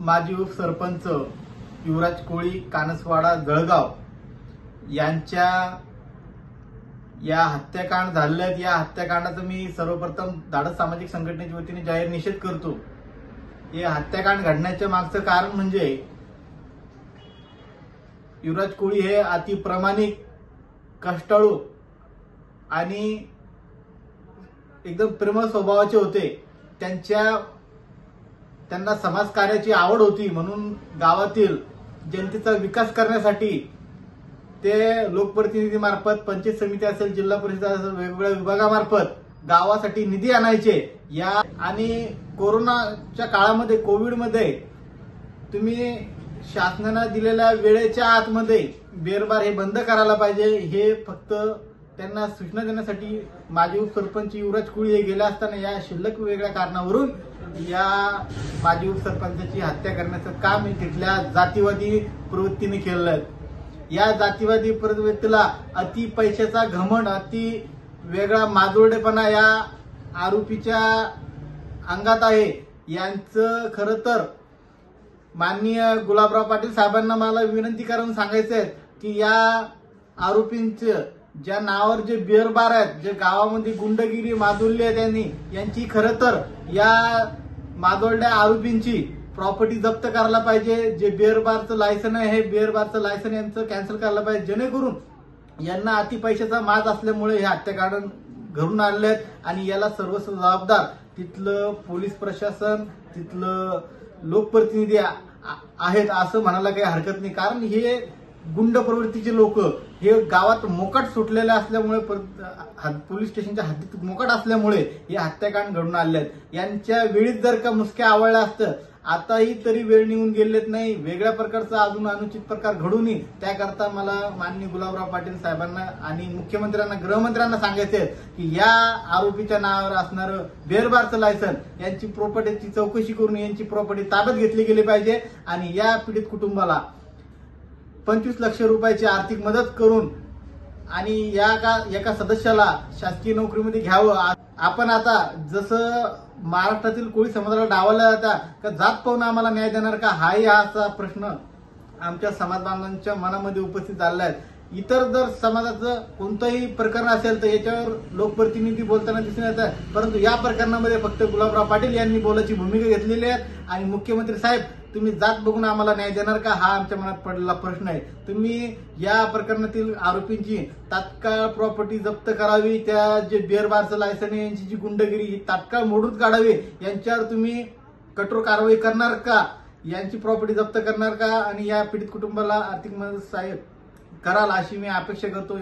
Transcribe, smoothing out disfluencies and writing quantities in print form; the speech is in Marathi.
माजी उपसरपंच युवराज कोळी कानसवाडा जळगाव यांच्या या हत्याकांड झालेल्या या हत्याकांडाचा मी सर्वप्रथम धाडस सामाजिक संघटनेच्या वतीने जाहीर निषेध करतो। हे हत्याकांड घडण्याच्या मागचं कारण म्हणजे युवराज कोळी हे अति प्रामाणिक, कष्टाळू आणि एकदम प्रेमळ स्वभावाचे होते। त्यांना समाजकार्याची आवड होती, म्हणून गावातील जनतेचा विकास करण्यासाठी ते लोकप्रतिनिधी मार्फत, पंचायत समिती असेल, जिल्हा परिषद असेल, वेगवेगळ्या विभागामार्फत गावासाठी निधी आणायचे। या आणि कोरोनाच्या काळामध्ये, कोविडमध्ये तुम्ही शासनाने दिलेल्या वेळेच्या आतमध्ये बिअर बार हे बंद करायला पाहिजे, हे फक्त त्यांना सूचना देण्यासाठी माजी उपसरपंच युवराज कोळी हे गेले असताना या शिल्लक वेगळ्या कारणावरून या माजी उपसरपंचाची हत्या करण्याचं काम तिथल्या जातीवादी प्रवृत्तीने केलं। या जातीवादी प्रवृत्तीला अति पैशाचा घमंड, अति वेगळा माजोरडेपणा या आरोपीच्या अंगात आहे। यांचं खरं तर माननीय गुलाबराव पाटील साहेबांना मला विनंती करून सांगायचं आहे की या आरोपींचं ज्या नावावर जे बिअर बार आहेत, जे गावामध्ये गुंडगिरी माजवली आहे त्यांनी, यांची खरं तर या माजोरड्या आरोपींची प्रॉपर्टी जप्त करायला पाहिजे। जे बिअर बारचं लायसन आहे, हे बिअर बारचं लायसन यांचं कॅन्सल करायला पाहिजे, जेणेकरून यांना अति पैशाचा माज असल्यामुळे हे हत्याकांड घडून आणले आहेत। आणि याला सर्वस्व जबाबदार तिथलं पोलीस प्रशासन, तिथलं लोकप्रतिनिधी आहेत असं म्हणायला काही हरकत नाही। कारण हे गुंड प्रवृत्तीचे लोक हे गावात मोकाट सुटलेले असल्यामुळे, पोलीस स्टेशनच्या हद्दीत मोकाट असल्यामुळे हे हत्याकांड घडून आले आहेत। यांच्या वेळीच जर का मुसक्या आवळल्या असतं, आताही तरी वेळ निघून गेलेत नाही, वेगळ्या प्रकारचा अजून अनुचित प्रकार घडू नये, त्याकरता मला माननीय गुलाबराव पाटील साहेबांना आणि मुख्यमंत्र्यांना, गृहमंत्र्यांना सांगायचे की या आरोपीच्या नावावर असणारं बिअर बारचं लायसन, यांची प्रॉपर्टीची चौकशी करून यांची प्रॉपर्टी ताब्यात घेतली गेली पाहिजे आणि या पीडित कुटुंबाला 25 लाख रुपयाची आर्थिक मदत करून आणि एका सदस्याला शासकीय नोकरीमध्ये घ्यावं। आपण आता जसं महाराष्ट्रातील कोळी समाजाला डावलला जाता का जात पाहून आम्हाला न्याय देणार का, हाही असा प्रश्न आमच्या समाज बांधवांच्या मनामध्ये उपस्थित झालेला आहे। इतर जर समाजाचं कोणतंही प्रकरण असेल तर याच्यावर लोकप्रतिनिधी बोलताना दिसून येतात, परंतु या प्रकरणामध्ये फक्त गुलाबराव पाटील यांनी बोलायची भूमिका घेतलेली आहे। आणि मुख्यमंत्री साहेब, तुम्ही जात बघून आम्हाला न्याय देणार का, हा आमच्या मनात पडलेला प्रश्न आहे। तुम्ही या प्रकरणातील आरोपींची तात्काळ प्रॉपर्टी जप्त करावी, त्या जे बिअर बारचं लायसन आहे यांची जी गुंडगिरी ही तात्काळ मोडून काढावी, यांच्यावर तुम्ही कठोर कारवाई करणार का, यांची प्रॉपर्टी जप्त करणार का आणि या पीडित कुटुंबाला आर्थिक मदत साहेब कराल अशी मी अपेक्षा करतो।